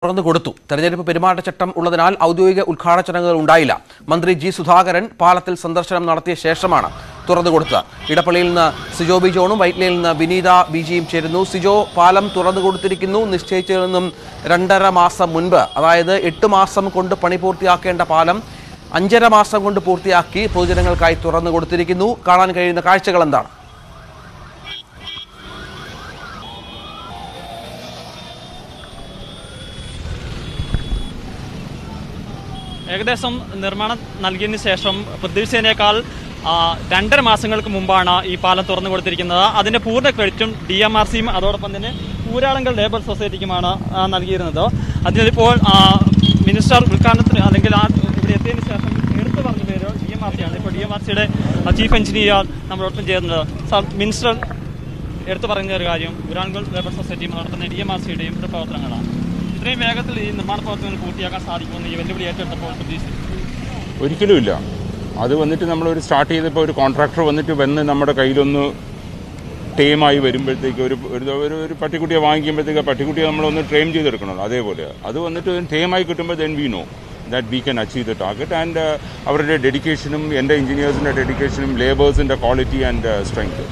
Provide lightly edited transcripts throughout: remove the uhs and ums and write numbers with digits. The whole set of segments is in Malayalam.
തുറന്നു കൊടുത്തു. തെരഞ്ഞെടുപ്പ് പെരുമാറ്റച്ചട്ടം ഉള്ളതിനാൽ ഔദ്യോഗിക ഉദ്ഘാടന ചടങ്ങുകൾ ഉണ്ടായില്ല. മന്ത്രി ജി സുധാകരൻ പാലത്തിൽ സന്ദർശനം നടത്തിയ ശേഷമാണ് തുറന്നു കൊടുത്തത്. ഇടപ്പള്ളിയിൽ നിന്ന് സിജോ ബി ജോണും വൈറ്റ്ലയിൽ നിന്ന് വിനീത ബിജിയും ചേരുന്നു. സിജോ, പാലം തുറന്നു കൊടുത്തിരിക്കുന്നു. നിശ്ചയിച്ചതിൽ നിന്നും 2.5 മാസം മുൻപ്, അതായത് 8 മാസം കൊണ്ട് പണി പൂർത്തിയാക്കേണ്ട പാലം 5.5 മാസം കൊണ്ട് പൂർത്തിയാക്കി പൊതുജനങ്ങൾക്കായി തുറന്നു കൊടുത്തിരിക്കുന്നു. കാണാൻ കഴിയുന്ന കാഴ്ചകൾ എന്താണ്? ഏകദേശം നിർമ്മാണം നൽകിയതിന് ശേഷം പ്രതീക്ഷിച്ചതിനേക്കാൾ 2.5 മാസങ്ങൾക്ക് മുമ്പാണ് ഈ പാലം തുറന്നു കൊടുത്തിരിക്കുന്നത്. അതിൻ്റെ പൂർണ്ണ ക്രെഡിറ്റും DMRCയും അതോടൊപ്പം തന്നെ ഊരാളുങ്കൽ ലേബർ സൊസൈറ്റിക്കുമാണ് നൽകിയിരുന്നത്. അതിനിപ്പോൾ മിനിസ്റ്റർ ഉദ്ഘാടനത്തിന് അല്ലെങ്കിൽ ഇവിടെ എത്തിയതിന് ശേഷം എടുത്തു പറഞ്ഞ പേര് DMRC ആണ്. ഇപ്പോൾ DMRCയുടെ ചീഫ് എഞ്ചിനീയർ നമ്മളോടൊപ്പം ചേർന്നത്. സാർ, മിനിസ്റ്റർ എടുത്തു പറഞ്ഞ ഒരു കാര്യം ഊരാളുങ്കൽ ലേബർ സൊസൈറ്റിയും അതോടൊപ്പം തന്നെ DMRCയുടെയും പ്രവർത്തനങ്ങളാണ്. ഇത്രയും വേഗത്തിൽ ഈ നിർമ്മാണ പ്രവർത്തനങ്ങൾ പൂർത്തിയാക്കാൻ സാധിക്കുമെന്ന് ഈ വെല്ലുവിളി ഏറ്റെടുത്തപ്പോൾ പ്രതീക്ഷിച്ചു? ഒരിക്കലുമില്ല. അത് വന്നിട്ട് നമ്മളൊരു സ്റ്റാർട്ട് ചെയ്തപ്പോൾ ഒരു കോൺട്രാക്ടർ വന്ന് നമ്മുടെ കയ്യിലൊന്ന് ടൈമായി വരുമ്പോഴത്തേക്ക് ഒരു പട്ടിക്കുട്ടിയെ വാങ്ങിക്കുമ്പോഴത്തേക്ക് പട്ടിക്കുട്ടിയെ നമ്മളൊന്ന് ട്രെയിൻ ചെയ്തെടുക്കണമല്ലോ, അതേപോലെ അത് വന്നിട്ട് ടൈമായി കിട്ടുമ്പോൾ then we know that we can achieve the target. And അവരുടെ ഡെഡിക്കേഷനും എൻ്റെ എഞ്ചിനീയേഴ്സിൻ്റെ ഡെഡിക്കേഷനും ലേബേഴ്സിൻ്റെ ക്വാളിറ്റി ആൻഡ് സ്ട്രെങ്ത്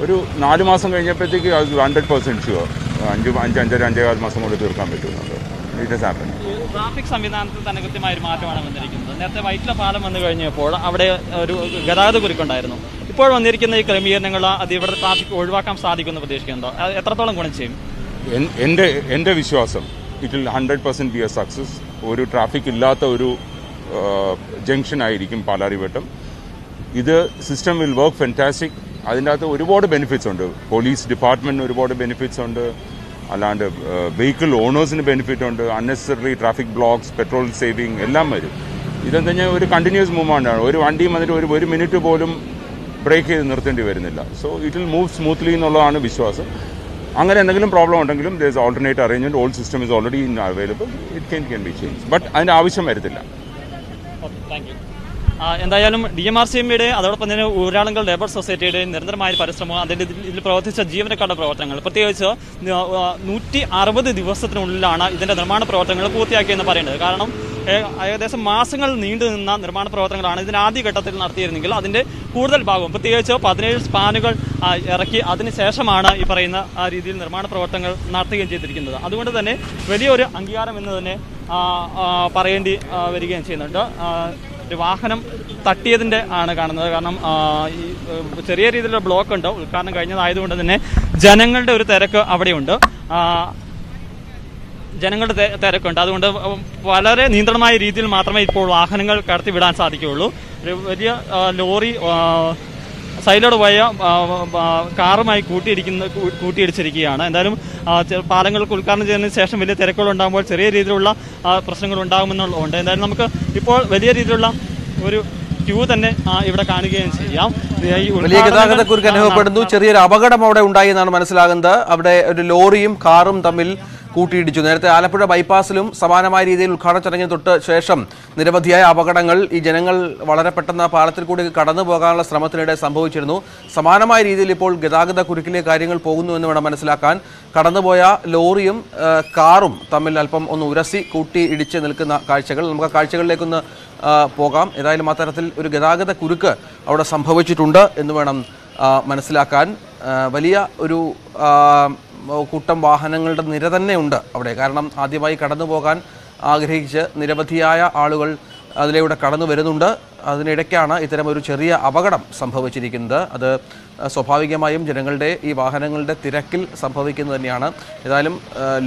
ഒരു 4 മാസം കഴിഞ്ഞപ്പോഴത്തേക്ക് അത് 100% ഷുവർ 5.5 മാസം കൊണ്ട് തീർക്കാൻ പറ്റുന്നുണ്ട്. It has happen. ട്രാഫിക് സംവിധാനത്തിൽ തന്നെ കൃത്യമായ ഒരു മാറ്റമാണ് വന്നിരിക്കുന്നത്. നേരത്തെ വൈറ്റില പാലം വന്നു കഴിഞ്ഞപ്പോൾ അവിടെ ഒരു ഗതാഗത കുരുക്കുണ്ടായിരുന്നു. ഇപ്പോൾ വന്നിരിക്കുന്ന ഈ ക്രമീകരണങ്ങൾ അത് ഇവിടെ ട്രാഫിക് ഒഴിവാക്കാൻ സാധിക്കുമെന്ന് പ്രതീക്ഷിക്കുന്നുണ്ടോ? എത്രത്തോളം ഗുണം ചെയ്യും? എൻ്റെ വിശ്വാസം it will 100% B A success. ഒരു ട്രാഫിക് ഇല്ലാത്ത ഒരു ജംഗ്ഷൻ ആയിരിക്കും പാലാരിവട്ടം. ഇത് സിസ്റ്റം വിൽ വർക്ക് ഫാന്റാസ്റ്റിക്. അതിൻ്റെ അകത്ത് ഒരുപാട് ബെനിഫിറ്റ്സ് ഉണ്ട്. പോലീസ് ഡിപ്പാർട്ട്മെൻറ്റിന് ഒരുപാട് ബെനിഫിറ്റ്സ് ഉണ്ട്. അല്ലാണ്ട് വെഹിക്കിൾ ഓണേഴ്സിന് ബെനിഫിറ്റ് ഉണ്ട്. Unnecessary traffic blocks, petrol saving എല്ലാം വരും. ഇതെന്താ ഞാൻ ഒരു കണ്ടിന്യൂസ് മൂവ്മെൻ്റ് ആണ്. ഒരു വണ്ടിയും വന്നിട്ട് ഒരു മിനിറ്റ് പോലും ബ്രേക്ക് ചെയ്ത് നിർത്തേണ്ടി വരുന്നില്ല. So it will move smoothly എന്നുള്ളതാണ് വിശ്വാസം. അങ്ങനെ എന്തെങ്കിലും പ്രോബ്ലം ഉണ്ടെങ്കിലും there is alternate arrangement. Old system is already available. It can be change. But അതിൻ്റെ ആവശ്യം വരത്തില്ല. Thank you. എന്തായാലും DMRCയുടെ അതോടൊപ്പം തന്നെ ഊരാളുങ്കൽ ലേബർ സൊസൈറ്റിയുടെ നിരന്തരമായ പരിശ്രമം, അതിൻ്റെ ഇതിൽ പ്രവർത്തിച്ച ജീവനക്കാരുടെ പ്രവർത്തനങ്ങൾ, പ്രത്യേകിച്ച് 160 ദിവസത്തിനുള്ളിലാണ് ഇതിൻ്റെ നിർമ്മാണ പ്രവർത്തനങ്ങൾ പൂർത്തിയാക്കിയെന്ന് പറയുന്നത്. കാരണം ഏകദേശം മാസങ്ങൾ നീണ്ടു നിന്ന നിർമ്മാണ പ്രവർത്തനങ്ങളാണ് ഇതിന് ആദ്യഘട്ടത്തിൽ നടത്തിയിരുന്നെങ്കിൽ അതിൻ്റെ കൂടുതൽ ഭാഗവും പ്രത്യേകിച്ച് 17 സ്പാനുകൾ ഇറക്കി അതിനുശേഷമാണ് ഈ പറയുന്ന രീതിയിൽ നിർമ്മാണ പ്രവർത്തനങ്ങൾ നടത്തുകയും ചെയ്തിരിക്കുന്നത്. അതുകൊണ്ട് തന്നെ വലിയൊരു അംഗീകാരം എന്ന് തന്നെ പറയേണ്ടി വരികയും ചെയ്യുന്നുണ്ട്. ഒരു വാഹനം തട്ടിയതിൻ്റെ ആണ് കാണുന്നത്. കാരണം ഈ ചെറിയ രീതിയിലുള്ള ബ്ലോക്ക് ഉണ്ട്. ഉദ്ഘാടനം കഴിഞ്ഞതായതുകൊണ്ട് തന്നെ ജനങ്ങളുടെ ഒരു തിരക്ക് അവിടെയുണ്ട്. ജനങ്ങളുടെ തിരക്കുണ്ട്. അതുകൊണ്ട് വളരെ നിയന്ത്രണമായ രീതിയിൽ മാത്രമേ ഇപ്പോൾ വാഹനങ്ങൾ കടത്തിവിടാൻ സാധിക്കുകയുള്ളൂ. ഒരു വലിയ ലോറി സൈഡിലൂടെ പോയ കാറുമായി കൂട്ടിയിടിച്ചിരിക്കുകയാണ്. എന്തായാലും പാലങ്ങൾക്ക് ഉദ്ഘാടനം ചെയ്തതിന് ശേഷം വലിയ തിരക്കുകൾ ഉണ്ടാകുമ്പോൾ ചെറിയ രീതിയിലുള്ള പ്രശ്നങ്ങൾ ഉണ്ടാകുമെന്നുള്ളതുകൊണ്ട് എന്തായാലും നമുക്ക് ഇപ്പോൾ വലിയ രീതിയിലുള്ള ഒരു ക്യൂ തന്നെ ഇവിടെ കാണുകയും ചെയ്യാം. വലിയ ഗതാഗത കുരുക്ക് അനുഭവപ്പെടുന്നു. ചെറിയൊരു അപകടം അവിടെ ഉണ്ടായി എന്നാണ് മനസ്സിലാകുന്നത്. അവിടെ ഒരു ലോറിയും കാറും തമ്മിൽ കൂട്ടിയിടിച്ചു. നേരത്തെ ആലപ്പുഴ ബൈപ്പാസിലും സമാനമായ രീതിയിൽ ഉദ്ഘാടന ചടങ്ങിന് തൊട്ട് ശേഷം നിരവധിയായ അപകടങ്ങൾ ഈ ജനങ്ങൾ വളരെ പെട്ടെന്ന് പാലത്തിൽ കൂടി കടന്നു പോകാനുള്ള ശ്രമത്തിനിടെ സംഭവിച്ചിരുന്നു. സമാനമായ രീതിയിൽ ഇപ്പോൾ ഗതാഗത കുരുക്കിലെ കാര്യങ്ങൾ പോകുന്നു എന്ന് വേണം മനസ്സിലാക്കാൻ. കടന്നുപോയ ലോറിയും കാറും തമ്മിൽ അല്പം ഒന്ന് ഉരസി കൂട്ടി ഇടിച്ച് നിൽക്കുന്ന കാഴ്ചകൾ. നമുക്ക് ആ കാഴ്ചകളിലേക്കൊന്ന് പോകാം. ഏതായാലും അത്തരത്തിൽ ഒരു ഗതാഗത കുരുക്ക് അവിടെ സംഭവിച്ചിട്ടുണ്ട് എന്ന് വേണം മനസ്സിലാക്കാൻ. വലിയ ഒരു കൂട്ടം വാഹനങ്ങളുടെ നിര തന്നെ ഉണ്ട് അവിടെ. കാരണം ആദ്യമായി കടന്നു പോകാൻ ആഗ്രഹിച്ച് നിരവധിയായ ആളുകൾ അതിലൂടെ കടന്നു വരുന്നുണ്ട്. അതിനിടയ്ക്കാണ് ഇത്തരമൊരു ചെറിയ അപകടം സംഭവിച്ചിരിക്കുന്നത്. അത് സ്വാഭാവികമായും ജനങ്ങളുടെ ഈ വാഹനങ്ങളുടെ തിരക്കിൽ സംഭവിക്കുന്നത് തന്നെയാണ്. ഏതായാലും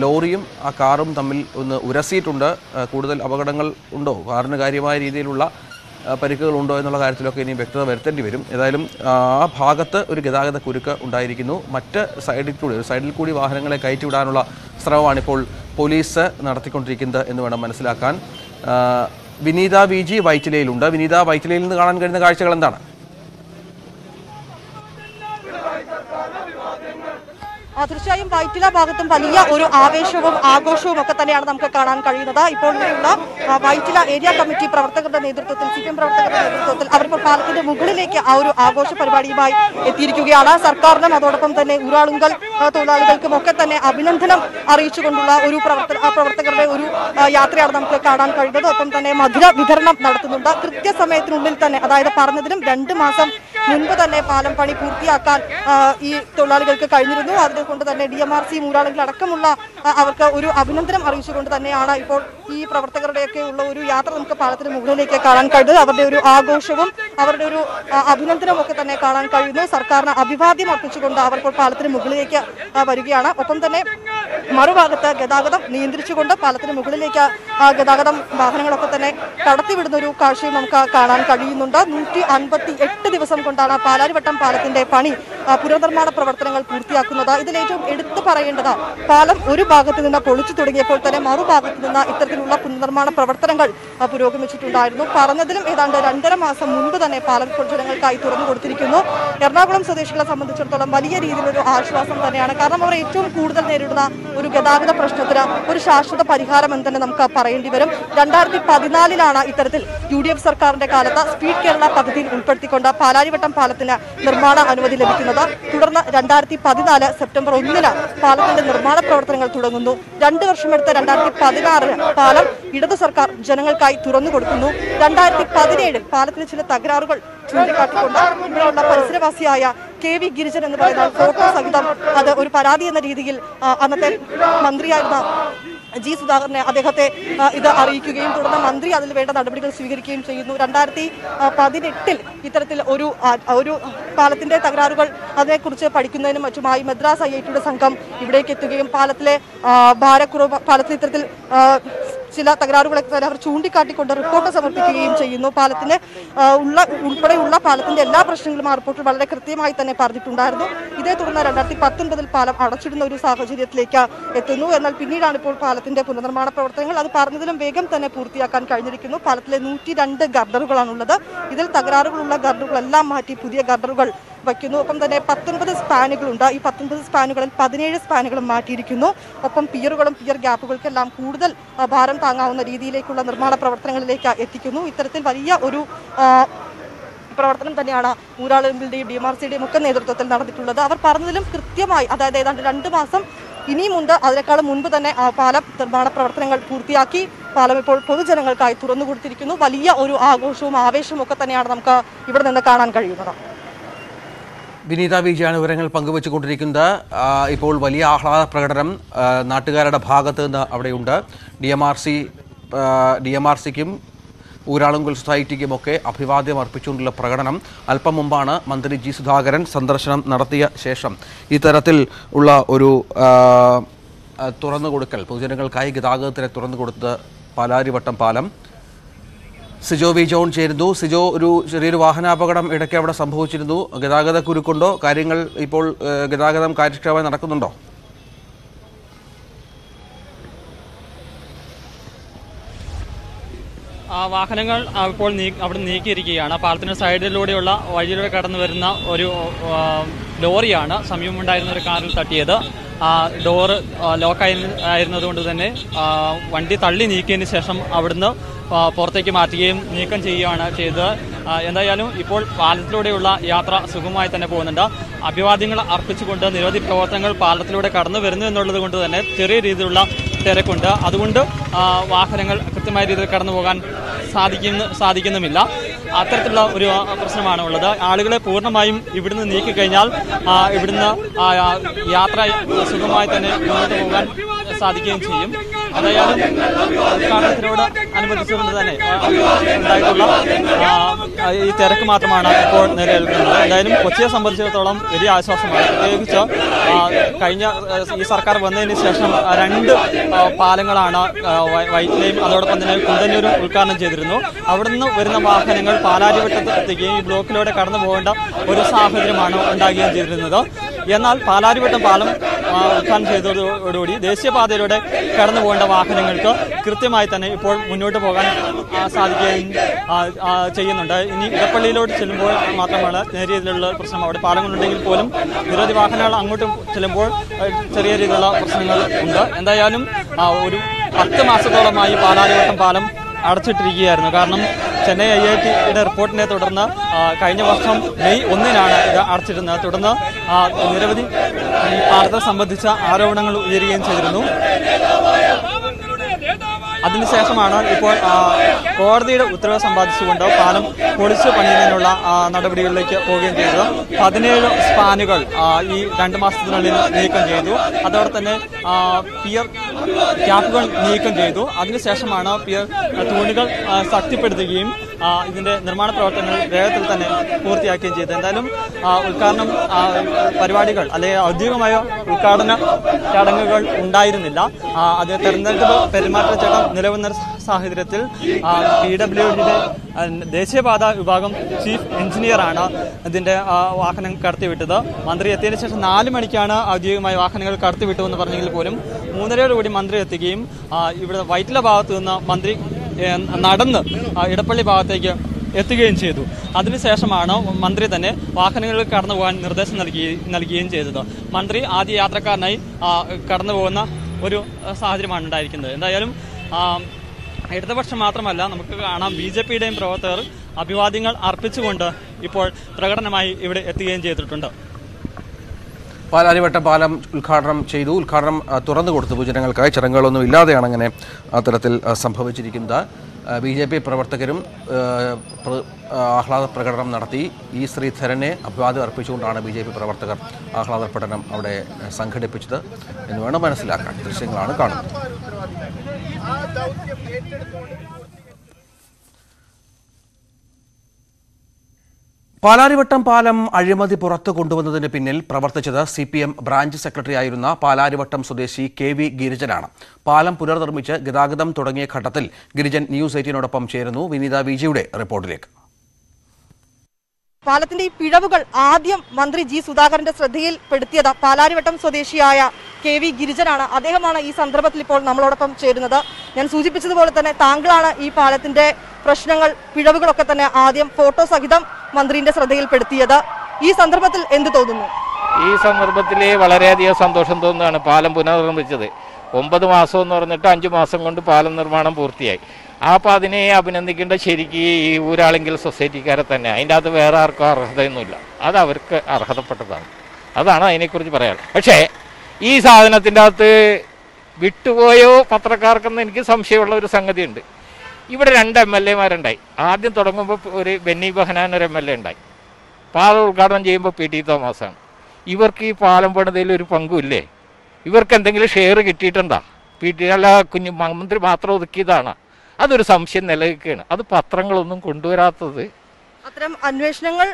ലോറിയും ആ കാറും തമ്മിൽ ഒന്ന് ഉരസിയിട്ടുണ്ട്. കൂടുതൽ അപകടങ്ങൾ ഉണ്ടോ, കാറിന് കാര്യമായ രീതിയിലുള്ള പരിക്കുകളുണ്ടോ എന്നുള്ള കാര്യത്തിലൊക്കെ ഇനി വ്യക്തത വരുത്തേണ്ടി വരും. ഏതായാലും ആ ഭാഗത്ത് ഒരു ഗതാഗത കുരുക്ക് ഉണ്ടായിരിക്കുന്നു. മറ്റ് സൈഡിൽ കൂടി വാഹനങ്ങളെ കയറ്റിവിടാനുള്ള ശ്രമമാണിപ്പോൾ പോലീസ് നടത്തിക്കൊണ്ടിരിക്കുന്നത് എന്ന് വേണം മനസ്സിലാക്കാൻ. വിനീത BG വൈറ്റിലയിലുണ്ട്. വിനീത, വൈറ്റിലയിൽ നിന്ന് കാണാൻ കഴിയുന്ന കാഴ്ചകൾ എന്താണ്? തീർച്ചയായും വൈറ്റില ഭാഗത്തും വലിയ ഒരു ആവേശവും ആഘോഷവും ഒക്കെ തന്നെയാണ് നമുക്ക് കാണാൻ കഴിയുന്നത്. ഇപ്പോൾ വൈറ്റില ഏരിയ കമ്മിറ്റി പ്രവർത്തകരുടെ നേതൃത്വത്തിൽ, CPM പ്രവർത്തകരുടെ നേതൃത്വത്തിൽ അവരിപ്പോൾ പാലത്തിന്റെ മുകളിലേക്ക് ആ ഒരു ആഘോഷ പരിപാടിയുമായി എത്തിയിരിക്കുകയാണ്. സർക്കാരിനും അതോടൊപ്പം തന്നെ ഊരാളുങ്കൽ തൊഴിലാളികൾക്കും ഒക്കെ തന്നെ അഭിനന്ദനം അറിയിച്ചുകൊണ്ടുള്ള ഒരു പ്രവർത്തകരുടെ ഒരു യാത്രയാണ് നമുക്ക് കാണാൻ കഴിയുന്നത്. ഒപ്പം തന്നെ മധുര വിതരണം നടത്തുന്നുണ്ട്. കൃത്യസമയത്തിനുള്ളിൽ തന്നെ, അതായത് പറഞ്ഞതിനും 2 മാസം മുൻപ് തന്നെ പാലം പണി പൂർത്തിയാക്കാൻ ഈ തൊഴിലാളികൾക്ക് കഴിഞ്ഞിരുന്നു. അതുകൊണ്ട് തന്നെ DMRC ഊരാളുങ്കൽ അടക്കമുള്ള അവർക്ക് ഒരു അഭിനന്ദനം അറിയിച്ചുകൊണ്ട് തന്നെയാണ് ഇപ്പോൾ ഈ പ്രവർത്തകരുടെയൊക്കെ ഉള്ള ഒരു യാത്ര നമുക്ക് പാലത്തിന് മുകളിലേക്ക് കാണാൻ കഴിയുന്നത്. അവരുടെ ഒരു ആഘോഷവും അവരുടെ ഒരു അഭിനന്ദനവും ഒക്കെ തന്നെ കാണാൻ കഴിയുന്നു. സർക്കാരിന് അഭിവാദ്യം അർപ്പിച്ചുകൊണ്ട് അവർ ഇപ്പോൾ പാലത്തിന് മുകളിലേക്ക് വരികയാണ്. ഒപ്പം തന്നെ മറുഭാഗത്ത് ഗതാഗതം നിയന്ത്രിച്ചുകൊണ്ട് പാലത്തിന് മുകളിലേക്ക് ഗതാഗതം വാഹനങ്ങളൊക്കെ തന്നെ കടത്തിവിടുന്ന ഒരു കാഴ്ചയും നമുക്ക് കാണാൻ കഴിയുന്നുണ്ട്. 158 ദിവസം കൊണ്ടാണ് പാലാരിവട്ടം പാലത്തിന്റെ പണി പുനർനിർമ്മാണ പ്രവർത്തനങ്ങൾ പൂർത്തിയാക്കുന്നത്. ഇതിലേറ്റവും എടുത്തു പറയേണ്ടത് പാലം ഒരു ഭാഗത്ത് നിന്ന് പൊളിച്ചു തുടങ്ങിയപ്പോൾ തന്നെ മറുഭാഗത്ത് നിന്ന് ഇത്തരത്തിലുള്ള പുനർനിർമ്മാണ പ്രവർത്തനങ്ങൾ പുരോഗമിച്ചിട്ടുണ്ടായിരുന്നു. പറഞ്ഞതിലും ഏതാണ്ട് 2.5 മാസം മുൻപ് തന്നെ പാലം പൊതുജനങ്ങൾക്കായി തുറന്നു കൊടുത്തിരിക്കുന്നു. എറണാകുളം സ്വദേശികളെ സംബന്ധിച്ചിടത്തോളം വലിയ രീതിയിലൊരു ആശ്വാസം തന്നെയാണ്. കാരണം അവർ ഏറ്റവും കൂടുതൽ നേരിടുന്ന ഒരു ഗതാഗത പ്രശ്നത്തിന് ഒരു ശാശ്വത പരിഹാരം എന്ന് തന്നെ നമുക്ക് പറയേണ്ടി വരും. 2014 ഇത്തരത്തിൽ UDF സർക്കാരിന്റെ കാലത്ത് സ്പീഡ് കേരള പദ്ധതിയിൽ ഉൾപ്പെടുത്തിക്കൊണ്ട് പാലാരിവട്ടം പാലത്തിന് നിർമ്മാണ അനുമതി ലഭിക്കുന്നത്. തുടർന്ന് 2014 സെപ്റ്റംബർ 1 പാലത്തിന്റെ നിർമ്മാണ പ്രവർത്തനങ്ങൾ തുടങ്ങുന്നു. 2 വർഷമെടുത്ത 2016 പാലം ഇടതു സർക്കാർ ജനങ്ങൾക്കായി തുറന്നു കൊടുക്കുന്നു. 2017 പാലത്തിന് ചില തകരാറുകൾ ചൂണ്ടിക്കാട്ടിക്കൊണ്ട് ഇവിടെയുള്ള പരിസരവാസിയായ KV ഗിരിജൻ എന്ന് പറയുന്ന ഫോട്ടോ സഹിതം അത് ഒരു പരാതി എന്ന രീതിയിൽ അന്നത്തെ മന്ത്രിയായിരുന്ന G. സുധാകരനെ അദ്ദേഹത്തെ ഇത് അറിയിക്കുകയും തുടർന്ന് മന്ത്രി അതിൽ വേണ്ട നടപടികൾ സ്വീകരിക്കുകയും ചെയ്യുന്നു. 2018 ഇത്തരത്തിൽ ഒരു പാലത്തിന്റെ തകരാറുകൾ അതിനെക്കുറിച്ച് പഠിക്കുന്നതിനും മറ്റുമായി മദ്രാസ് IITയുടെ സംഘം ഇവിടേക്ക് എത്തുകയും പാലത്തിലെ ഭാരക്കുറവ്, പാലത്തിൽ ഇത്തരത്തിൽ ചില തകരാറുകളൊക്കെ അവർ ചൂണ്ടിക്കാട്ടിക്കൊണ്ട് റിപ്പോർട്ട് സമർപ്പിക്കുകയും ചെയ്യുന്നു. പാലത്തിന് ഉൾപ്പെടെയുള്ള പാലത്തിന്റെ എല്ലാ പ്രശ്നങ്ങളും ആ റിപ്പോർട്ടിൽ വളരെ കൃത്യമായി തന്നെ പറഞ്ഞിട്ടുണ്ടായിരുന്നു. ഇതേ തുടർന്ന് 2019 പാലം അടച്ചിടുന്ന ഒരു സാഹചര്യത്തിലേക്ക് എത്തുന്നു. എന്നാൽ പിന്നീടാണ് ഇപ്പോൾ പാലത്തിന്റെ പുനർനിർമ്മാണ പ്രവർത്തനങ്ങൾ അത് പറഞ്ഞതിലും വേഗം തന്നെ പൂർത്തിയാക്കാൻ കഴിഞ്ഞിരിക്കുന്നു. പാലത്തിലെ 102 ഗർഡറുകളാണുള്ളത്. ഇതിൽ തകരാറുകളുള്ള ഗർഡറുകളെല്ലാം മാറ്റി പുതിയ ഗർഡറുകൾ വയ്ക്കുന്നു. ഒപ്പം തന്നെ 19 സ്പാനുകളുണ്ട്. ഈ 19 സ്പാനുകളിൽ 17 സ്പാനുകളും മാറ്റിയിരിക്കുന്നു. ഒപ്പം പിയറുകളും പിയർ ഗ്യാപ്പുകൾക്കെല്ലാം കൂടുതൽ ഭാരം താങ്ങാവുന്ന രീതിയിലേക്കുള്ള നിർമ്മാണ പ്രവർത്തനങ്ങളിലേക്ക് എത്തിക്കുന്നു. ഇത്തരത്തിൽ വലിയ ഒരു പ്രവർത്തനം തന്നെയാണ് ഊരാളുകളുടെയും DMRCയുടെയും ഒക്കെ നേതൃത്വത്തിൽ നടന്നിട്ടുള്ളത്. അവർ പറഞ്ഞതിലും കൃത്യമായി, അതായത് ഏതാണ്ട് 2 മാസം ഇനിയുമുണ്ട്. അതിനേക്കാളും മുൻപ് തന്നെ പാലം നിർമ്മാണ പ്രവർത്തനങ്ങൾ പൂർത്തിയാക്കി പാലം ഇപ്പോൾ പൊതുജനങ്ങൾക്കായി തുറന്നു കൊടുത്തിരിക്കുന്നു. വലിയ ഒരു ആഘോഷവും ആവേശവും ഒക്കെ തന്നെയാണ് നമുക്ക് ഇവിടെ നിന്ന് കാണാൻ കഴിയുന്നത്. വിനീത വിജയാണ് വിവരങ്ങൾ പങ്കുവച്ചുകൊണ്ടിരിക്കുന്നത്. ഇപ്പോൾ വലിയ ആഹ്ലാദ പ്രകടനം നാട്ടുകാരുടെ ഭാഗത്ത് നിന്ന് അവിടെയുണ്ട്. DMRCക്കും ഊരാളുങ്കൽ സൊസൈറ്റിക്കുമൊക്കെ അഭിവാദ്യം അർപ്പിച്ചുകൊണ്ടുള്ള പ്രകടനം. അല്പം മുമ്പാണ് മന്ത്രി G. സുധാകരൻ സന്ദർശനം നടത്തിയ ശേഷം ഇത്തരത്തിൽ ഉള്ള ഒരു തുറന്നുകൊടുക്കൽ, പൊതുജനങ്ങൾക്കായി ഗതാഗതത്തിന് തുറന്നുകൊടുത്ത പാലാരിവട്ടം പാലം. സിജോ വി ജോൺ ചേരുന്നു. സിജോ, ഒരു ചെറിയൊരു വാഹനാപകടം ഇടയ്ക്ക് അവിടെ സംഭവിച്ചിരുന്നു. ഗതാഗത കുരുക്കുണ്ടോ? കാര്യങ്ങൾ ഇപ്പോൾ ഗതാഗതം കാര്യക്ഷമമായി നടക്കുന്നുണ്ടോ? വാഹനങ്ങൾ ഇപ്പോൾ അവിടെ നീക്കിയിരിക്കുകയാണ്. പാലത്തിന് സൈഡിലൂടെയുള്ള വഴിയിലൂടെ കടന്നു വരുന്ന ഒരു ലോറിയാണ് സമീപമുണ്ടായിരുന്ന ഒരു കാറിൽ തട്ടിയത്. ഡോറ് ലോക്കായിരുന്നതുകൊണ്ട് തന്നെ വണ്ടി തള്ളി നീക്കിയതിന് ശേഷം അവിടുന്ന് പുറത്തേക്ക് മാറ്റുകയും നീക്കം ചെയ്യുകയാണ് ചെയ്തത്. എന്തായാലും ഇപ്പോൾ പാലത്തിലൂടെയുള്ള യാത്ര സുഗമമായി തന്നെ പോകുന്നുണ്ട്. അഭിവാദ്യങ്ങൾ അർപ്പിച്ചുകൊണ്ട് നിരവധി പ്രവർത്തനങ്ങൾ പാലത്തിലൂടെ കടന്നു വരുന്നു എന്നുള്ളത് കൊണ്ട് തന്നെ ചെറിയ രീതിയിലുള്ള തിരക്കുണ്ട്. അതുകൊണ്ട് വാഹനങ്ങൾ കൃത്യമായ രീതിയിൽ കടന്നു പോകാൻ സാധിക്കുന്നുമില്ല. അത്തരത്തിലുള്ള ഒരു പ്രശ്നമാണ് ഉള്ളത്. ആളുകളെ പൂർണ്ണമായും ഇവിടുന്ന് നീക്കിക്കഴിഞ്ഞാൽ ഇവിടുന്ന് യാത്ര സുഗമമായി തന്നെ മുന്നോട്ട് പോകാൻ സാധിക്കുകയും ചെയ്യും. എന്തായാലും ഉദ്ഘാടനത്തിനോട് അനുബന്ധിച്ചുകൊണ്ട് തന്നെ ഉണ്ടായിട്ടുള്ള ഈ തിരക്ക് മാത്രമാണ് ഇപ്പോൾ നിലനിൽക്കുന്നത്. എന്തായാലും കൊച്ചിയെ സംബന്ധിച്ചിടത്തോളം വലിയ ആശ്വാസമാണ്. പ്രത്യേകിച്ച് കഴിഞ്ഞ ഈ സർക്കാർ വന്നതിന് ശേഷം 2 പാലങ്ങളാണ് വൈറ്റിലയും അതോടൊപ്പം തന്നെ കുണ്ടന്നൂരും ഉദ്ഘാടനം ചെയ്തിരുന്നു. അവിടെ നിന്ന് വരുന്ന വാഹനങ്ങൾ പാലാരിവട്ടത്ത് എത്തുകയും ഈ ബ്ലോക്കിലൂടെ കടന്നു പോകേണ്ട ഒരു സാഹചര്യമാണ് ഉണ്ടാകുകയും ചെയ്തിരുന്നത്. എന്നാൽ പാലാരിവട്ടം പാലം ഉദ്ഘാടനം ചെയ്തതോടുകൂടി ദേശീയപാതയിലൂടെ കടന്നു പോകേണ്ട വാഹനങ്ങൾക്ക് കൃത്യമായി തന്നെ ഇപ്പോൾ മുന്നോട്ട് പോകാൻ സാധിക്കുകയും ചെയ്യുന്നുണ്ട്. ഇനി ഇടപ്പള്ളിയിലോട്ട് ചെല്ലുമ്പോൾ മാത്രമാണ് നേരിയ രീതിയിലുള്ള പ്രശ്നം. അവിടെ പാലങ്ങളുണ്ടെങ്കിൽ പോലും നിരവധി വാഹനങ്ങൾ അങ്ങോട്ട് ചെല്ലുമ്പോൾ ചെറിയ രീതിയിലുള്ള പ്രശ്നങ്ങൾ ഉണ്ട്. എന്തായാലും ഒരു 10 മാസത്തോളമായി പാലാരിവട്ടം പാലം അടച്ചിട്ടിരിക്കുകയായിരുന്നു. കാരണം ചെന്നൈ IITയുടെ റിപ്പോർട്ടിനെ തുടർന്ന് കഴിഞ്ഞ വർഷം മെയ് 1-നാണ് ഇത് അടച്ചിരുന്നത്. തുടർന്ന് നിരവധി ഈ പാലത്തെ സംബന്ധിച്ച ആരോപണങ്ങൾ ഉയരുകയും ചെയ്തിരുന്നു. അതിനുശേഷമാണ് ഇപ്പോൾ കോടതിയുടെ ഉത്തരവ് സമ്പാദിച്ചുകൊണ്ട് പാലം പൊളിച്ചു പണിയുന്നതിനുള്ള നടപടികളിലേക്ക് പോവുകയും ചെയ്തത്. 17 സ്പാനുകൾ ഈ 2 മാസത്തിനുള്ളിൽ നീക്കം ചെയ്തു. അതോടെ തന്നെ പിയർ ക്യാപ്പുകൾ നീക്കം ചെയ്തു. അതിനുശേഷമാണ് പിയർ തൂണുകൾ ശക്തിപ്പെടുത്തുകയും ഇതിന്റെ നിർമ്മാണ പ്രവർത്തനങ്ങൾ വേഗത്തിൽ തന്നെ പൂർത്തിയാക്കുകയും ചെയ്തു. എന്തായാലും ഉദ്ഘാടനം പരിപാടികൾ അല്ലെങ്കിൽ ഔദ്യോഗികമായ ഉദ്ഘാടന ചടങ്ങുകൾ ഉണ്ടായിരുന്നില്ല. അത് തെരഞ്ഞെടുപ്പ് പെരുമാറ്റച്ചട്ടം നിലവിൽ സാഹചര്യത്തിൽ PWDയുടെ ദേശീയപാത വിഭാഗം ചീഫ് എഞ്ചിനീയറാണ് ഇതിന്റെ വാഹനം കടത്തിവിട്ടത്. മന്ത്രി എത്തിയതിനു ശേഷം 4 മണിക്കാണ് ഔദ്യോഗികമായ വാഹനങ്ങൾ കടത്തിവിട്ടുവെന്ന് പറഞ്ഞെങ്കിൽ പോലും 3:30 മന്ത്രി എത്തുകയും ഇവിടെ വൈറ്റില ഭാഗത്തു നിന്ന് മന്ത്രി നടന്ന് ഇടപ്പള്ളി ഭാഗത്തേക്ക് എത്തുകയും ചെയ്തു. അതിനുശേഷമാണ് മന്ത്രി തന്നെ വാഹനങ്ങളിൽ കടന്നു പോകാൻ നിർദ്ദേശം നൽകുകയും ചെയ്തത്. മന്ത്രി ആദ്യ യാത്രക്കാരനായി കടന്നു പോകുന്ന ഒരു സാഹചര്യമാണ് ഉണ്ടായിരിക്കുന്നത്. എന്തായാലും ഇടതുപക്ഷം മാത്രമല്ല, നമുക്ക് കാണാം BJPയുടെയും പ്രവർത്തകർ അഭിവാദ്യങ്ങൾ അർപ്പിച്ചുകൊണ്ട് ഇപ്പോൾ പ്രകടനമായി ഇവിടെ എത്തുകയും ചെയ്തിട്ടുണ്ട്. പാലാരിവട്ടം പാലം ഉദ്ഘാടനം ചെയ്തു. ഉദ്ഘാടനം തുറന്നു കൊടുത്തു പൊതുജനങ്ങൾക്കായി. ചടങ്ങുകളൊന്നും ഇല്ലാതെയാണ് അങ്ങനെ അത്തരത്തിൽ സംഭവിച്ചിരിക്കുന്നത്. BJP പ്രവർത്തകരും ആഹ്ലാദ പ്രകടനം നടത്തി. ഈ ശ്രീധരനെ അഭിവാദ്യം അർപ്പിച്ചുകൊണ്ടാണ് BJP പ്രവർത്തകർ ആഹ്ലാദ പ്രകടനം അവിടെ സംഘടിപ്പിച്ചത് എന്ന് വേണം മനസ്സിലാക്കാൻ. ദൃശ്യങ്ങളാണ് കാണുന്നത്. പാലാരിവട്ടം പാലം അഴിമതി പുറത്തു കൊണ്ടുവന്നതിന് പിന്നിൽ പ്രവർത്തിച്ചത് CPM ബ്രാഞ്ച് സെക്രട്ടറി ആയിരുന്ന പാലാരിവട്ടം സ്വദേശി KV ഗിരിജനാണ്. പാലം പുനർനിർമ്മിച്ച് ഗതാഗതം തുടങ്ങിയ ഘട്ടത്തിൽ ഗിരിജൻ ന്യൂസ് 18നോടൊപ്പം ചേരുന്നു. വിനീത വിജിയുടെ റിപ്പോർട്ടിലേക്ക്. പാലത്തിന്റെ ഈ പിഴവുകൾ ആദ്യം മന്ത്രി G സുധാകരന്റെ ശ്രദ്ധയിൽപ്പെടുത്തിയത് പാലാരിവട്ടം സ്വദേശിയായ KV ഗിരിജനാണ്. അദ്ദേഹമാണ് ഈ സന്ദർഭത്തിൽ ഇപ്പോൾ നമ്മളോടൊപ്പം ചേരുന്നത്. ഞാൻ സൂചിപ്പിച്ചതുപോലെ തന്നെ താങ്കളാണ് ഈ പാലത്തിന്റെ പ്രശ്നങ്ങൾ, പിഴവുകളൊക്കെ തന്നെ ആദ്യം ഫോട്ടോ സഹിതം മന്ത്രിയുടെ ശ്രദ്ധയിൽപ്പെടുത്തിയത്. ഈ സന്ദർഭത്തിൽ എന്ത് തോന്നുന്നു? ഈ സന്ദർഭത്തിൽ വളരെയധികം സന്തോഷം തോന്നുകയാണ്. പാലം പുനർനിർമ്മിച്ചത് 9 മാസം എന്ന് പറഞ്ഞിട്ട് 5 മാസം കൊണ്ട് പാലം നിർമ്മാണം പൂർത്തിയായി. അപ്പോൾ അതിനെ അഭിനന്ദിക്കേണ്ട ശരിക്കും ഈ ഊരാളെങ്കിൽ സൊസൈറ്റിക്കാരെ തന്നെ. അതിൻ്റെ അകത്ത് വേറെ ആർക്കും അർഹതയൊന്നുമില്ല. അത് അവർക്ക് അർഹതപ്പെട്ടതാണ്. അതാണ് അതിനെക്കുറിച്ച് പറയാനുള്ളത്. പക്ഷേ ഈ സാധനത്തിൻ്റെ അകത്ത് വിട്ടുപോയോ പത്രക്കാർക്കെന്ന് എനിക്ക് സംശയമുള്ള ഒരു സംഗതിയുണ്ട്. ഇവിടെ 2 MLA-മാരുണ്ടായി. ആദ്യം തുടങ്ങുമ്പോൾ ഒരു ബെന്നി ബെഹനാൻ ഒരു MLA ഉണ്ടായി. പാലം ഉദ്ഘാടനം ചെയ്യുമ്പോൾ PT തോമസാണ്. ഇവർക്ക് ഈ പാലം പണിതയിൽ ഒരു പങ്കുമില്ലേ? ഇവർക്ക് എന്തെങ്കിലും ഷെയർ കിട്ടിയിട്ടുണ്ടോ? PT അല്ല മന്ത്രി മാത്രം ഒതുക്കിയതാണ്. അതൊരു സംശയം നിലനിൽക്കുകയാണ്. അത് പത്രങ്ങളൊന്നും കൊണ്ടുവരാത്തത്. അത്തരം അന്വേഷണങ്ങൾ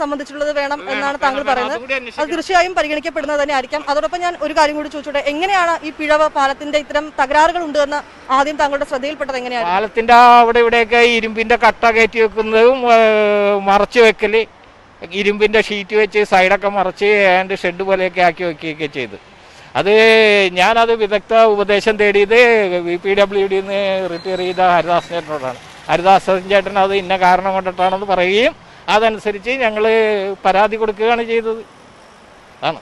സംബന്ധിച്ചുള്ളത് വേണം എന്നാണ് താങ്കൾ പറയുന്നത്. അത് തീർച്ചയായും പരിഗണിക്കപ്പെടുന്നത് തന്നെ ആയിരിക്കാം. അതോടൊപ്പം ഞാൻ ഒരു കാര്യം കൂടി ചോദിച്ചോട്ടെ, എങ്ങനെയാണ് ഈ പിഴവ്, പാലത്തിന്റെ ഇത്തരം തകരാറുകൾ ഉണ്ട് എന്ന് ആദ്യം താങ്കളുടെ ശ്രദ്ധയിൽപ്പെട്ടത് എങ്ങനെയാണ്? പാലത്തിന്റെ അവിടെ ഇവിടെയൊക്കെ ഇരുമ്പിന്റെ കട്ട കയറ്റി വെക്കുന്നതും മറച്ചു വെക്കല്, ഇരുമ്പിന്റെ ഷീറ്റ് വെച്ച് സൈഡൊക്കെ മറച്ച് ഏതാണ്ട് ഷെഡ് പോലെയൊക്കെ ആക്കി വെക്കുകയൊക്കെ ചെയ്ത്. അത് ഞാനത് വിദഗ്ധ ഉപദേശം തേടിയത് PWD-ന്ന് റിട്ടയർ ചെയ്ത ഹരിദാസ് ചേട്ടനോടാണ്. ഹരിദാസൻ ചേട്ടൻ അത് ഇന്ന കാരണം കൊണ്ടിട്ടാണെന്ന് പറയുകയും അതനുസരിച്ച് ഞങ്ങൾ പരാതി കൊടുക്കുകയാണ് ചെയ്തത്. ആണ്.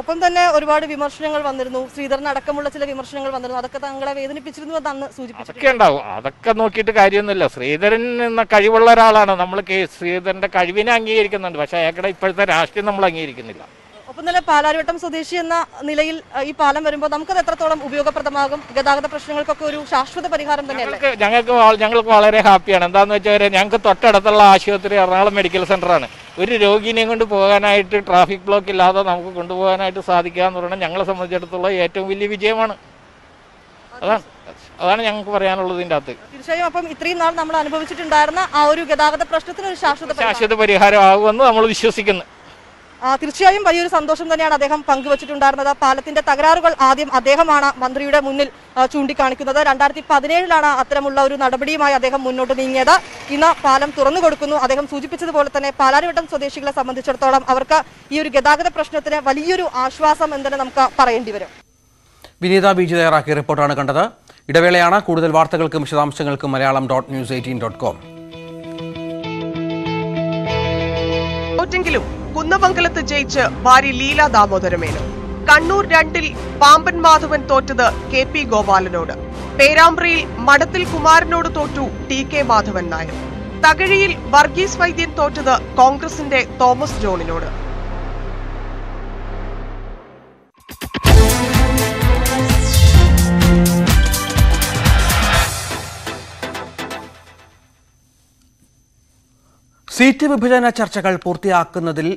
ഒപ്പം തന്നെ ഒരുപാട് വിമർശനങ്ങൾ വന്നിരുന്നു. ശ്രീധരൻ അടക്കമുള്ള ചില വിമർശനങ്ങൾ വന്നിരുന്നു. അതൊക്കെ താങ്കളെ വേദനിപ്പിച്ചിരുന്നു എന്ന് സൂചിപ്പിച്ചു. അതൊക്കെ ഉണ്ടാവും. അതൊക്കെ നോക്കിയിട്ട് കാര്യമൊന്നുമില്ല. ശ്രീധരൻ എന്ന കഴിവുള്ള ഒരാളാണ്. നമ്മൾ ശ്രീധരന്റെ കഴിവിനെ അംഗീകരിക്കുന്നുണ്ട്. പക്ഷേ അയാളുടെ ഇപ്പോഴത്തെ രാഷ്ട്രീയം നമ്മൾ അംഗീകരിക്കുന്നില്ല. ഒപ്പം തന്നെ പാലാരിവട്ടം സ്വദേശി എന്ന നിലയിൽ ഈ പാലം വരുമ്പോൾ നമുക്കത് എത്രത്തോളം ഉപയോഗപ്രദമാകും? ഗതാഗത പ്രശ്നങ്ങൾക്കൊക്കെ ഒരു ശാശ്വത പരിഹാരം തന്നെയല്ലേ? ഞങ്ങൾക്ക് വളരെ ഹാപ്പിയാണ്. എന്താന്ന് വെച്ചാൽ ഞങ്ങൾക്ക് തൊട്ടടുത്തുള്ള ആശുപത്രി എറണാകുളം മെഡിക്കൽ സെന്ററാണ്. ഒരു രോഗിനെയും കൊണ്ട് പോകാനായിട്ട് ട്രാഫിക് ബ്ലോക്ക് ഇല്ലാതെ നമുക്ക് കൊണ്ടുപോകാനായിട്ട് സാധിക്കുക എന്ന് പറയുന്നത് ഞങ്ങളെ സംബന്ധിച്ചിടത്തോളം ഏറ്റവും വലിയ വിജയമാണ്. അതാണ് ഞങ്ങൾക്ക് പറയാനുള്ളത് ഇതിൻ്റെ അകത്ത്. തീർച്ചയായും അപ്പം ഇത്രയും നാൾ നമ്മൾ അനുഭവിച്ചിട്ടുണ്ടായിരുന്ന ആ ഒരു ഗതാഗത പ്രശ്നത്തിന് ഒരു ശാശ്വത പരിഹാരം ആകുമെന്ന് നമ്മൾ വിശ്വസിക്കുന്നു. തീർച്ചയായും വലിയൊരു സന്തോഷം തന്നെയാണ് അദ്ദേഹം പങ്കുവച്ചിട്ടുണ്ടായിരുന്നത്. പാലത്തിന്റെ തകരാറുകൾ ആദ്യം അദ്ദേഹമാണ് മന്ത്രിയുടെ മുന്നിൽ ചൂണ്ടിക്കാണിക്കുന്നത്. 2017 അത്തരമുള്ള ഒരു നടപടിയുമായി അദ്ദേഹം മുന്നോട്ട് നീങ്ങിയത്. ഇന്ന് പാലം തുറന്നു കൊടുക്കുന്നു. അദ്ദേഹം സൂചിപ്പിച്ചതുപോലെ തന്നെ പാലാരിവട്ടം സ്വദേശികളെ സംബന്ധിച്ചിടത്തോളം അവർക്ക് ഈ ഒരു ഗതാഗത പ്രശ്നത്തിന് വലിയൊരു ആശ്വാസം എന്ന് തന്നെ നമുക്ക് പറയേണ്ടി വരും. വിനീത ബി ജി തയ്യാറാക്കിയ റിപ്പോർട്ടാണ് കണ്ടത്. ഇടവേളയാണ്. കൂടുതൽ വാർത്തകൾക്കും വിശദാംശങ്ങൾക്കും malayalam.news18.com. െങ്കിലും കുന്നമംഗലത്ത് ജയിച്ച് ഭാര്യ ലീല ദാമോദരമേനോൻ. കണ്ണൂർ 2-ൽ പാമ്പൻ മാധവൻ തോറ്റത് KP ഗോപാലനോട്. പേരാമ്പ്രയിൽ മഠത്തിൽ കുമാരനോട് തോറ്റു TK മാധവൻ നായർ. തകഴിയിൽ വർഗീസ് വൈദ്യൻ തോറ്റത് കോൺഗ്രസിന്റെ തോമസ് ജോണിനോട്. സീറ്റ് വിഭജന ചർച്ചകൾ പൂർത്തിയാക്കുന്നതിൽ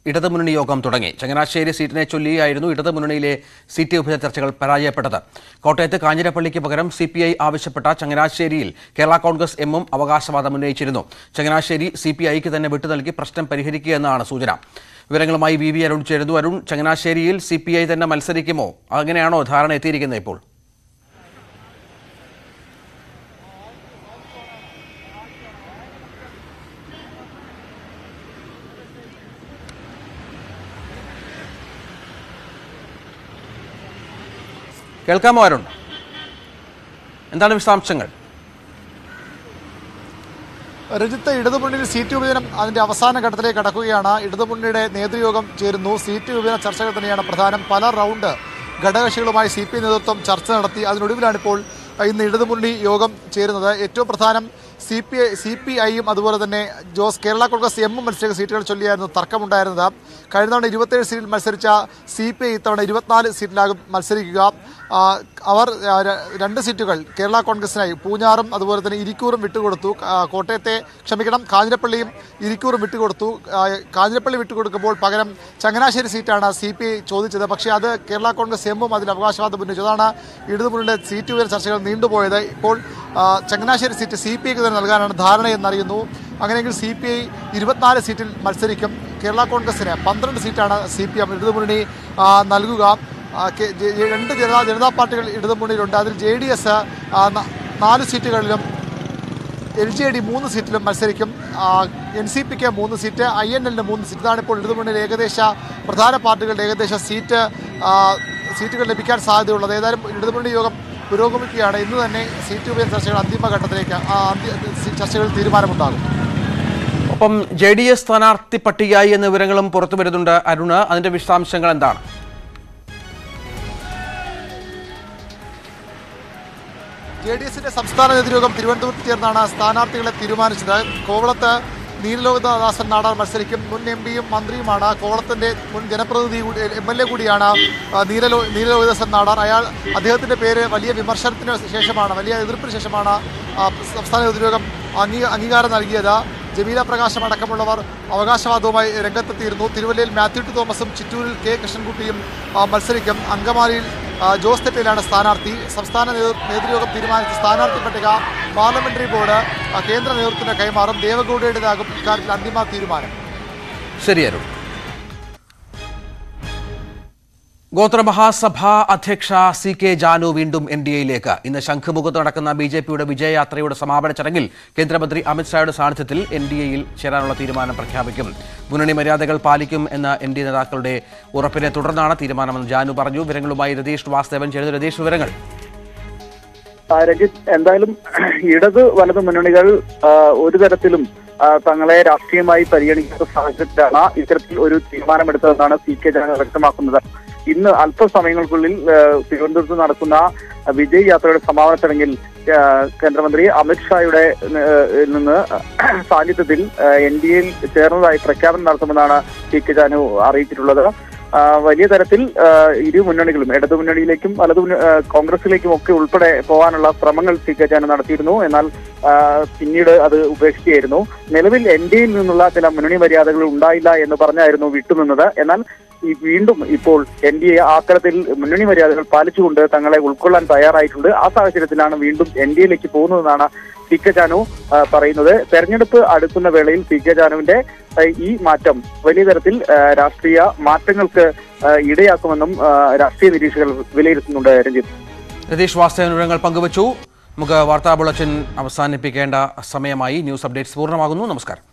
ഇടതുമുന്നണി യോഗം തുടങ്ങി. ചങ്ങനാശ്ശേരി സീറ്റിനെ ചൊല്ലിയായിരുന്നു ഇടതുമുന്നണിയിലെ സീറ്റ് വിഭജന ചർച്ചകൾ പരാജയപ്പെട്ടത്. കോട്ടയത്ത് കാഞ്ഞിരപ്പള്ളിക്ക് പകരം CPI ആവശ്യപ്പെട്ട ചങ്ങനാശ്ശേരിയിൽ കേരള കോൺഗ്രസ് എമ്മും അവകാശവാദം ഉന്നയിച്ചിരുന്നു. ചങ്ങനാശ്ശേരി CPIക്ക് തന്നെ വിട്ടു നൽകി പ്രശ്നം പരിഹരിക്കുകയെന്നാണ് സൂചന. വിവരങ്ങളുമായി VV അരുൺ ചേരുന്നു. അരുൺ, ചങ്ങനാശ്ശേരിയിൽ CPI തന്നെ മത്സരിക്കുമോ? അങ്ങനെയാണോ ധാരണ എത്തിയിരിക്കുന്നത് ഇപ്പോൾ? കേൾക്കാമോ അരുൺ? എന്താണ് വിശദാംശങ്ങൾ? രഞ്ജിത്ത്, ഇടതുമുന്നണിയിൽ സീറ്റ് വിഭജനം അതിന്റെ അവസാന ഘട്ടത്തിലേക്ക് കടക്കുകയാണ്. ഇടതുമുന്നണിയുടെ നേതൃയോഗം ചേരുന്നു. സീറ്റ് വിഭജന ചർച്ചകൾ തന്നെയാണ് പ്രധാനം. പല റൗണ്ട് ഘടകകക്ഷികളുമായി CPI നേതൃത്വം ചർച്ച നടത്തി. അതിനൊടുവിലാണിപ്പോൾ ഇന്ന് ഇടതുമുന്നണി യോഗം ചേരുന്നത്. ഏറ്റവും പ്രധാനം CPIയും അതുപോലെ തന്നെ കേരള കോൺഗ്രസ് എമ്മും മത്സരിച്ച സീറ്റുകൾ ചൊല്ലിയായിരുന്നു തർക്കമുണ്ടായിരുന്നത്. കഴിഞ്ഞ തവണ 27 സീറ്റിൽ മത്സരിച്ച CPI ഇത്തവണ 24 സീറ്റിലാകും മത്സരിക്കുക. അവർ 2 സീറ്റുകൾ കേരള കോൺഗ്രസിനായി പൂഞ്ഞാറും അതുപോലെ തന്നെ ഇരിക്കൂറും വിട്ടുകൊടുത്തു. കാഞ്ഞിരപ്പള്ളിയും ഇരിക്കൂറും വിട്ടുകൊടുത്തു. കാഞ്ഞിരപ്പള്ളി വിട്ടുകൊടുക്കുമ്പോൾ പകരം ചങ്ങനാശ്ശേരി സീറ്റാണ് CPI ചോദിച്ചത്. പക്ഷേ അത് കേരള കോൺഗ്രസ് എമ്മും അതിൽ അവകാശവാദം ഉന്നയിച്ചു. അതാണ് ഇടതുമുന്നണിയുടെ സീറ്റ് വിഭജന ചർച്ചകൾ നീണ്ടുപോയത്. ഇപ്പോൾ ചങ്ങനാശ്ശേരി സീറ്റ് CPIക്ക് തന്നെ നൽകാനാണ് ധാരണയെന്നറിയുന്നു. അങ്ങനെയെങ്കിൽ CPI 24 സീറ്റിൽ മത്സരിക്കും. കേരള കോൺഗ്രസിന് 12 സീറ്റാണ് CPM ഇടതുമുന്നണി നൽകുക. 2 ജനതാ പാർട്ടികൾ ഇടതുമുന്നണിയിലുണ്ട്. അതിൽ JDS 4 സീറ്റുകളിലും LJD 3 സീറ്റിലും മത്സരിക്കും. NCPക്ക് 3 സീറ്റ്, INLന് 3 സീറ്റ്. ഇതാണ് ഇപ്പോൾ ഇടതുമുന്നണിയിൽ ഏകദേശ പ്രധാന പാർട്ടികളുടെ ഏകദേശ സീറ്റുകൾ ലഭിക്കാൻ സാധ്യതയുള്ളത്. ഏതായാലും ഇടതുമുന്നണി യോഗം പുരോഗമിക്കുകയാണ്. ഇന്ന് തന്നെ സീറ്റ് വിഭജന ചർച്ചകൾ അന്തിമഘട്ടത്തിലേക്ക് ചർച്ചകളിൽ തീരുമാനമുണ്ടാകും. ഒപ്പം JDS സ്ഥാനാർത്ഥി പട്ടികയായി എന്ന വിവരങ്ങളും പുറത്തു വരുന്നുണ്ട്. അരുണ്, അതിന്റെ വിശദാംശങ്ങൾ എന്താണ്? JDSന്റെ സംസ്ഥാന നേതൃയോഗം തിരുവനന്തപുരത്ത് ചേർന്നാണ് സ്ഥാനാർത്ഥികളെ തീരുമാനിച്ചത്. കോവളത്ത് നീലലോഹിതദാസൻ നാടാർ മത്സരിക്കും. മുൻ MPയും മന്ത്രിയുമാണ്. കോവളത്തിന്റെ മുൻ ജനപ്രതിനിധി MLA കൂടിയാണ് നീലലോഹിതദാസൻ നാടാർ. അദ്ദേഹത്തിന്റെ പേര് വലിയ വിമർശനത്തിന് ശേഷമാണ്, വലിയ എതിർപ്പിന് ശേഷമാണ് സംസ്ഥാന നേതൃയോഗം അംഗീകാരം നൽകിയത്. ജമീല പ്രകാശം അടക്കമുള്ളവർ അവകാശവാദവുമായി രംഗത്തെത്തിയിരുന്നു. തിരുവല്ലയിൽ മാത്യു ടി തോമസും ചിറ്റൂരിൽ K കൃഷ്ണൻകുട്ടിയും മത്സരിക്കും. അങ്കമാലിയിൽ ജോസ് തെറ്റയിലാണ് സ്ഥാനാർത്ഥി. സംസ്ഥാന നേതൃയോഗം തീരുമാനിച്ച സ്ഥാനാർത്ഥി പട്ടിക പാർലമെന്ററി ബോർഡ് കേന്ദ്ര നേതൃത്വത്തിന് കൈമാറും. ദേവഗൌഡയുടേതാകും ഇക്കാര്യത്തിൽ അന്തിമ തീരുമാനം. ശരി അരുൺ. ഗോത്രമഹാസഭ അധ്യക്ഷ CK ജാനു വീണ്ടും NDAയിലേക്ക്. ഇന്ന് ശംഖുമുഖത്ത് നടക്കുന്ന BJPയുടെ വിജയയാത്രയുടെ സമാപന ചടങ്ങിൽ കേന്ദ്രമന്ത്രി അമിത്ഷായുടെ സാന്നിധ്യത്തിൽ NDAയിൽ ചേരാനുള്ള തീരുമാനം പ്രഖ്യാപിക്കും. മുന്നണി മര്യാദകൾ പാലിക്കും എന്ന NDA നേതാക്കളുടെ ഉറപ്പിനെ തുടർന്നാണ് തീരുമാനമെന്ന് ജാനു പറഞ്ഞു. വിവരങ്ങളുമായി രതീഷ് വാസുദേവൻ ചേരുന്നു. രതീഷ്, വിവരങ്ങൾ. രജിത്, എന്തായാലും ഇടത് വലത് മുന്നണികൾ ഒരു തരത്തിലും തങ്ങളെ രാഷ്ട്രീയമായി പരിഗണിക്കുന്ന സാഹചര്യത്തിലാണ് ഇത്തരത്തിൽ ഒരു തീരുമാനമെടുത്തതെന്നാണ് CK ജാനു വ്യക്തമാക്കുന്നത്. ഇന്ന് അല്പസമയങ്ങൾക്കുള്ളിൽ തിരുവനന്തപുരത്ത് നടക്കുന്ന വിജയ് യാത്രയുടെ സമാപന ചടങ്ങിൽ കേന്ദ്രമന്ത്രി അമിത്ഷായുടെ സാന്നിധ്യത്തിൽ NDAയിൽ ചേർന്നതായി പ്രഖ്യാപനം നടത്തുമെന്നാണ് CK ജാനു അറിയിച്ചിട്ടുള്ളത്. വലിയ തരത്തിൽ ഇരു മുന്നണികളും ഇടതുമുന്നണിയിലേക്കും കോൺഗ്രസിലേക്കും ഒക്കെ ഉൾപ്പെടെ പോകാനുള്ള ശ്രമങ്ങൾ CK ജാനു നടത്തിയിരുന്നു. എന്നാൽ പിന്നീട് അത് ഉപേക്ഷിക്കുകയായിരുന്നു. നിലവിൽ NDAയിൽ നിന്നുള്ള ചില മുന്നണി മര്യാദകൾ ഉണ്ടായില്ല എന്ന് പറഞ്ഞായിരുന്നു വിട്ടുനിന്നത്. എന്നാൽ വീണ്ടും ഇപ്പോൾ NDA അത്തരത്തിൽ മുന്നണി മര്യാദകൾ പാലിച്ചുകൊണ്ട് തങ്ങളെ ഉൾക്കൊള്ളാൻ തയ്യാറായിട്ടുണ്ട്. ആ സാഹചര്യത്തിലാണ് വീണ്ടും NDAയിലേക്ക് പോകുന്നതെന്നാണ് CK ജാനു പറയുന്നത്. തെരഞ്ഞെടുപ്പ് അടുക്കുന്ന വേളയിൽ CK ജാനുവിന്റെ ഈ മാറ്റം വലിയ തരത്തിൽ രാഷ്ട്രീയ മാറ്റങ്ങൾക്ക് ഇടയാക്കുമെന്നും രാഷ്ട്രീയ നിരീക്ഷകർ വിലയിരുത്തുന്നുണ്ട്. രതീഷ് വാസ്തവ വിവരങ്ങൾ പങ്കുവച്ചു. നമുക്ക് വാർത്താ ബുള്ളറ്റിൻ അവസാനിപ്പിക്കേണ്ട സമയമായി. ന്യൂസ് അപ്ഡേറ്റ്സ് പൂർണ്ണമാകുന്നു. നമസ്കാരം.